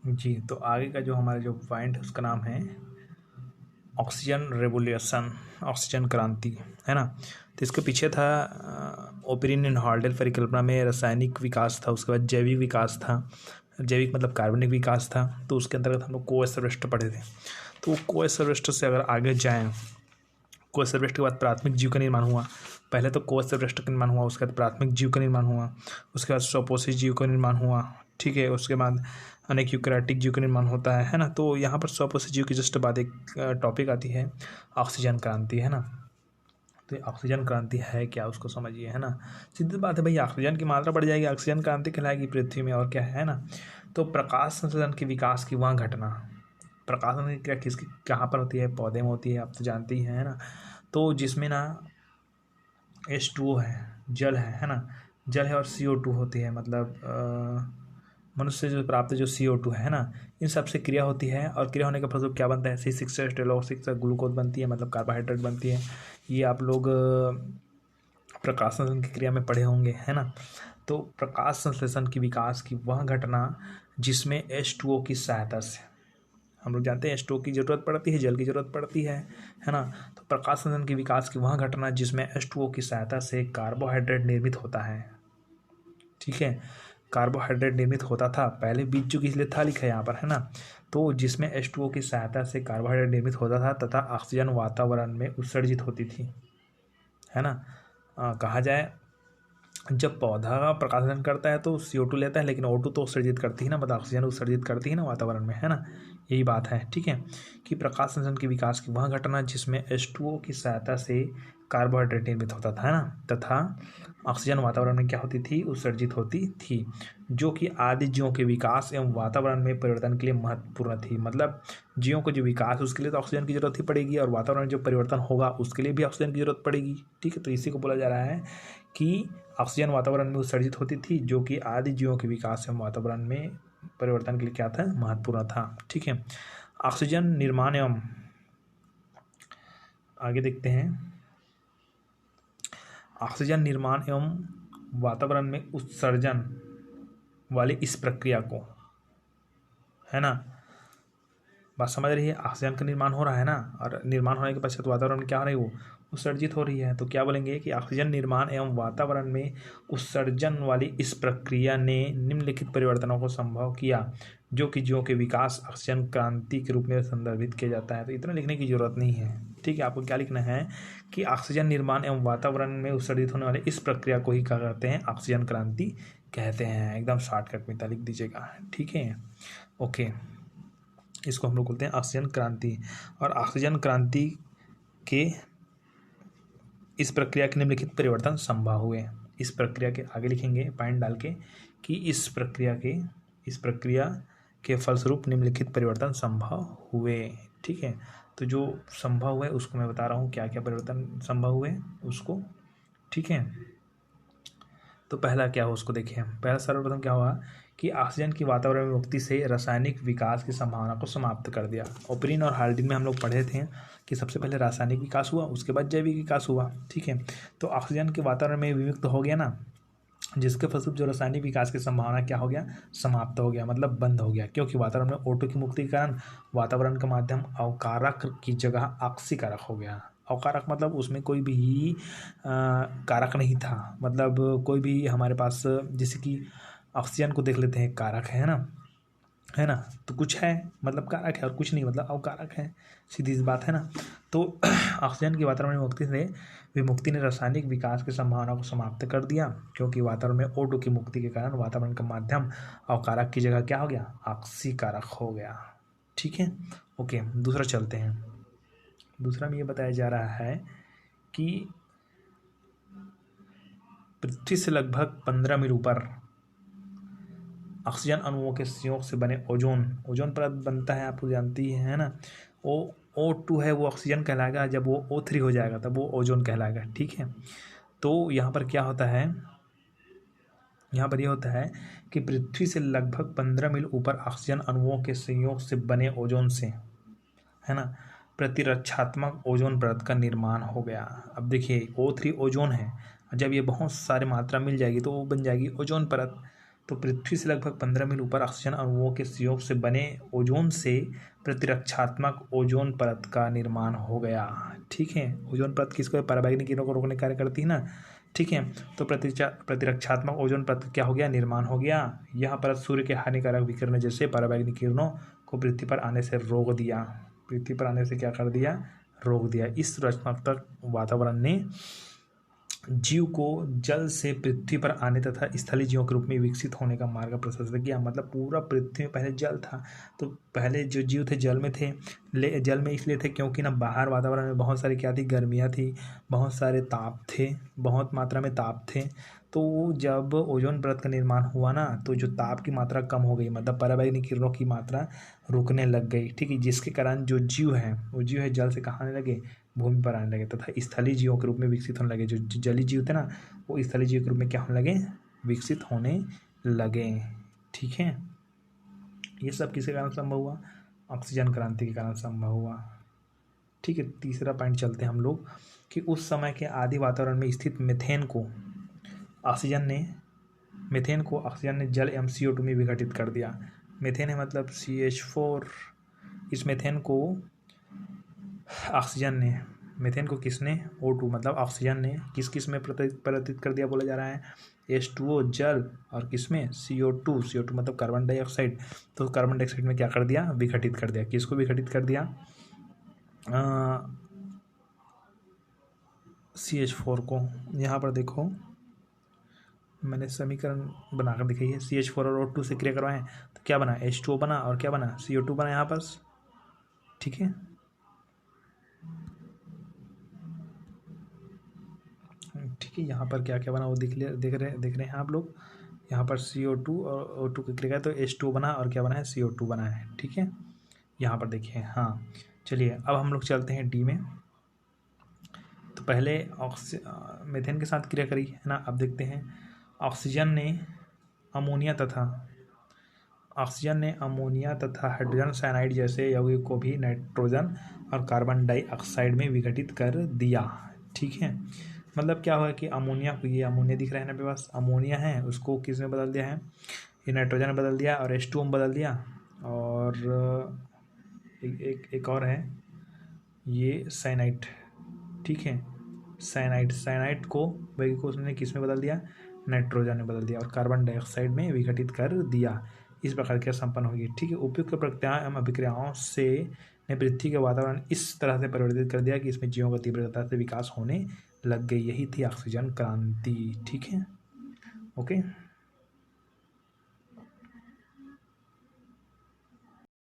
जी, तो आगे का जो हमारा जो पॉइंट है उसका नाम है ऑक्सीजन रेवोल्यूशन, ऑक्सीजन क्रांति, है ना। तो इसके पीछे था ओपेरिन एंड हॉल्डेल परिकल्पना में रासायनिक विकास था, उसके बाद जैविक विकास था, जैविक मतलब कार्बनिक विकास था। तो उसके अंतर्गत हम लोग कोएसरवेस्ट पढ़े थे। तो वो कोएसरवेस्ट से अगर आगे जाएँ, कोएसरवेस्ट के बाद प्राथमिक जीव का निर्माण हुआ। पहले तो कोएसरवेस्ट का निर्माण हुआ, उसके बाद प्राथमिक जीव का निर्माण हुआ, उसके बाद स्वपोषी जीव का निर्माण हुआ, ठीक है। उसके बाद अनेक यूकैरियोटिक जीव का निर्माण होता है ना। तो यहाँ पर स्वपोषी जीव की जस्ट बाद एक टॉपिक आती है ऑक्सीजन क्रांति, है ना। तो ऑक्सीजन क्रांति है क्या, उसको समझिए, है ना। सीधी बात है भाई, ऑक्सीजन की मात्रा बढ़ जाएगी, ऑक्सीजन क्रांति कहलाएगी पृथ्वी में, और क्या है ना। तो प्रकाश संश्लेषण के विकास की वह घटना, प्रकाश संश्लेषण की क्रिया किसकी कहाँ पर होती है, पौधे में होती है, आप तो जानते ही हैं, है ना। तो जिसमें ना H2O है, जल है ना, जल है, और CO2 होती है, मतलब मनुष्य से जो प्राप्त जो CO2 है ना, इन सब से क्रिया होती है, और क्रिया होने के फलस्वरूप क्या बनता है, C6H12O6 ग्लूकोज बनती है, मतलब कार्बोहाइड्रेट बनती है। ये आप लोग प्रकाश संश्लेषण की क्रिया में पढ़े होंगे, है ना। तो प्रकाश संश्लेषण की विकास की वह घटना जिसमें H2O की सहायता से, हम लोग जानते हैं H2O की जरूरत पड़ती है, जल की जरूरत पड़ती है ना। तो प्रकाश संश्लेषण के विकास की वह घटना जिसमें H2O की सहायता से कार्बोहाइड्रेट निर्मित होता है, ठीक है। कार्बोहाइड्रेट निर्मित होता था, पहले बीज चुकी इसलिए था लिखा है यहाँ पर, है ना। तो जिसमें H2O की सहायता से कार्बोहाइड्रेट निर्मित होता था तथा ऑक्सीजन वातावरण में उत्सर्जित होती थी, है ना। कहा जाए, जब पौधा प्रकाश संश्लेषण करता है तो CO2 लेता है, लेकिन O2 तो उत्सर्जित करती है ना, मतलब ऑक्सीजन उत्सर्जित करती है ना वातावरण में, है ना। यही बात है, ठीक है, कि प्रकाश संश्लेषण के विकास की वह घटना जिसमें H2O की सहायता से कार्बोहाइड्रेट निर्मित होता था, है ना, तथा ऑक्सीजन वातावरण में क्या होती थी, उत्सर्जित होती थी, जो कि आदि जीवों के विकास एवं वातावरण में परिवर्तन के लिए महत्वपूर्ण थी। मतलब जीवों को जो विकास उसके लिए तो ऑक्सीजन की जरूरत ही पड़ेगी, और वातावरण में जो परिवर्तन होगा उसके लिए भी ऑक्सीजन की जरूरत पड़ेगी, ठीक है। तो इसी को बोला जा रहा है कि ऑक्सीजन वातावरण में उत्सर्जित होती थी, जो कि आदि जीवों के विकास एवं वातावरण में परिवर्तन के लिए क्या था, महत्वपूर्ण था, ठीक है। ऑक्सीजन निर्माण एवं, आगे देखते हैं, ऑक्सीजन निर्माण एवं वातावरण में उत्सर्जन वाली इस प्रक्रिया को, है ना, बात समझ रही है। ऑक्सीजन का निर्माण हो रहा है ना, और निर्माण होने के पश्चात वातावरण में क्या हो रही है, वो उत्सर्जित हो रही है। तो क्या बोलेंगे कि ऑक्सीजन निर्माण एवं वातावरण में उत्सर्जन वाली इस प्रक्रिया ने निम्नलिखित परिवर्तनों को संभव किया, जो कि जीवों के विकास ऑक्सीजन क्रांति के रूप में संदर्भित किया जाता है। तो इतना लिखने की जरूरत नहीं है, ठीक है। आपको क्या लिखना है कि ऑक्सीजन निर्माण एवं वातावरण में उत्सर्जित होने वाले इस प्रक्रिया को ही क्या कहते हैं, ऑक्सीजन क्रांति कहते हैं। एकदम शॉर्टकट में लिख दीजिएगा, ठीक है, ओके। इसको हम लोग बोलते हैं ऑक्सीजन क्रांति। और ऑक्सीजन क्रांति के इस प्रक्रिया के निम्नलिखित परिवर्तन संभव हुए। इस प्रक्रिया के आगे लिखेंगे पॉइंट डाल के कि इस प्रक्रिया के फलस्वरूप निम्नलिखित परिवर्तन संभव हुए, ठीक है। तो जो संभव हुए उसको मैं बता रहा हूँ, क्या क्या परिवर्तन संभव हुए उसको, ठीक है। तो पहला क्या हो उसको देखिए। पहला सर्वप्रथम क्या हुआ कि ऑक्सीजन की वातावरण में मुक्ति से रासायनिक विकास की संभावना को समाप्त कर दिया। ओपरिन और हाल्डिन में हम लोग पढ़े थे कि सबसे पहले रासायनिक विकास हुआ, उसके बाद जैविक विकास हुआ, ठीक है। तो ऑक्सीजन के वातावरण में विमुक्त हो गया ना, जिसके फलस्वरूप जो रासायनिक विकास की संभावना क्या हो गया, समाप्त हो गया, मतलब बंद हो गया। क्योंकि वातावरण में O2 की मुक्ति के कारण वातावरण का माध्यम अवकारक की जगह ऑक्सीकारक हो गया। अवकारक मतलब उसमें कोई भी कारक नहीं था, मतलब कोई भी हमारे पास, जैसे कि ऑक्सीजन को देख लेते हैं, कारक है ना, है ना। तो कुछ है मतलब कारक है, और कुछ नहीं मतलब अवकारक है, सीधी सी बात है ना। तो ऑक्सीजन की वातावरण में मुक्ति से विमुक्ति ने रासायनिक विकास की संभावना को समाप्त कर दिया, क्योंकि वातावरण में O2 की मुक्ति के कारण वातावरण का माध्यम अवकारक की जगह क्या हो गया, ऑक्सीकारक हो गया, ठीक है, ओके। दूसरा चलते हैं। दूसरा में ये बताया जा रहा है कि पृथ्वी से लगभग 15 मील ऊपर ऑक्सीजन अणुओं के संयोग से बने ओजोन परत बनता है, आपको जानती है ना। O2 है वो ऑक्सीजन कहलाएगा, जब वो O3 हो जाएगा तब वो ओजोन कहलाएगा, ठीक है। तो यहाँ पर क्या होता है, यहाँ पर यह होता है कि पृथ्वी से लगभग 15 मील ऊपर ऑक्सीजन अणुओं के संयोग से बने ओजोन से, है ना, प्रतिरक्षात्मक ओजोन परत का निर्माण हो गया। अब देखिए O3 ओजोन है, जब ये बहुत सारी मात्रा मिल जाएगी तो वो बन जाएगी ओजोन परत। तो पृथ्वी से लगभग 15 मील ऊपर ऑक्सीजन अणुओं के सहयोग से बने ओजोन से प्रतिरक्षात्मक ओजोन परत का निर्माण हो गया। ठीक है, ओजोन परत किसको, पराबैंगनी किरणों को रोकने का कार्य करती है ना। ठीक है, तो प्रतिरक्षात्मक ओजोन परत क्या हो गया, निर्माण हो गया। यह परत सूर्य के हानिकारक विकिरण जैसे पराबैंगनी किरणों को पृथ्वी पर आने से रोक दिया। पृथ्वी पर आने से क्या कर दिया, रोक दिया। इस रचनात्मक वातावरण ने जीव को जल से पृथ्वी पर आने तथा स्थलीय जीवों के रूप में विकसित होने का मार्ग प्रशस्त किया। मतलब पूरा पृथ्वी में पहले जल था, तो पहले जो जीव थे जल में थे, जल में इसलिए थे क्योंकि ना बाहर वातावरण में बहुत सारी क्या थी, गर्मियाँ थी, बहुत सारे ताप थे, बहुत मात्रा में ताप थे। तो जब ओजोन परत का निर्माण हुआ ना, तो जो ताप की मात्रा कम हो गई, मतलब पराबैंगनी किरणों की मात्रा रुकने लग गई। ठीक है, जिसके कारण जो जीव है वो जीव है जल से कहाँ आने लगे, भूमि पर आने लगे तथा स्थलीय जीवों के रूप में विकसित होने लगे। जो जलीय जीव थे ना, वो स्थलीय जीव के रूप में क्या होने लगे, विकसित होने लगे। ठीक है, ये सब किसके कारण संभव हुआ, ऑक्सीजन क्रांति के कारण संभव हुआ। ठीक है, तीसरा पॉइंट चलते हैं हम लोग कि उस समय के आदि वातावरण में स्थित मीथेन को ऑक्सीजन ने जल एवं CO2 में विघटित कर दिया। मीथेन है मतलब CH4। इस मीथेन को ऑक्सीजन ने, मीथेन को किसने, O2 मतलब ऑक्सीजन ने किस में परिवर्तित कर दिया बोला जा रहा है, H2O जल, और किसमें, CO2 मतलब कार्बन डाइऑक्साइड। तो कार्बन डाइऑक्साइड में क्या कर दिया, विघटित कर दिया। किसको विघटित कर दिया, CH4 को। यहाँ पर देखो मैंने समीकरण बनाकर दिखाई है, CH4 और O2 से क्रिया करवाएं तो क्या बना, H2O बना, और क्या बना, CO2 बना यहाँ पर। ठीक है, ठीक है, यहाँ पर क्या क्या बना वो देख रहे हैं आप लोग। यहाँ पर CO2 और O2 की क्रिया तो H2O बना, और क्या बना है, CO2 बना है। ठीक है, यहाँ पर देखिए। हाँ, चलिए अब हम लोग चलते हैं डी में। तो पहले मीथेन के साथ क्रिया करी है ना। अब देखते हैं ऑक्सीजन ने अमोनिया तथा हाइड्रोजन साइनाइड जैसे यौगिक को भी नाइट्रोजन और कार्बन डाइऑक्साइड में विघटित कर दिया। ठीक है, मतलब क्या हुआ कि अमोनिया को, ये अमोनिया दिख रहा है ना मेरे पास, अमोनिया है, उसको किस में बदल दिया है, ये नाइट्रोजन में बदल दिया, और H2O में बदल दिया। और एक और है ये साइनाइड। ठीक है, साइनाइड को वही को उसने किस में बदल दिया, नाइट्रोजन में बदल दिया, और कार्बन डाइऑक्साइड में विघटित कर दिया। इस प्रकार की संपन्न होगी। ठीक है, उपयुक्त प्रक्रियाओं एवं अभिक्रियाओं से ने पृथ्वी का वातावरण इस तरह से परिवर्तित कर दिया कि इसमें जीवों का तीव्रता से विकास होने लग गई। यही थी ऑक्सीजन क्रांति। ठीक है, ओके।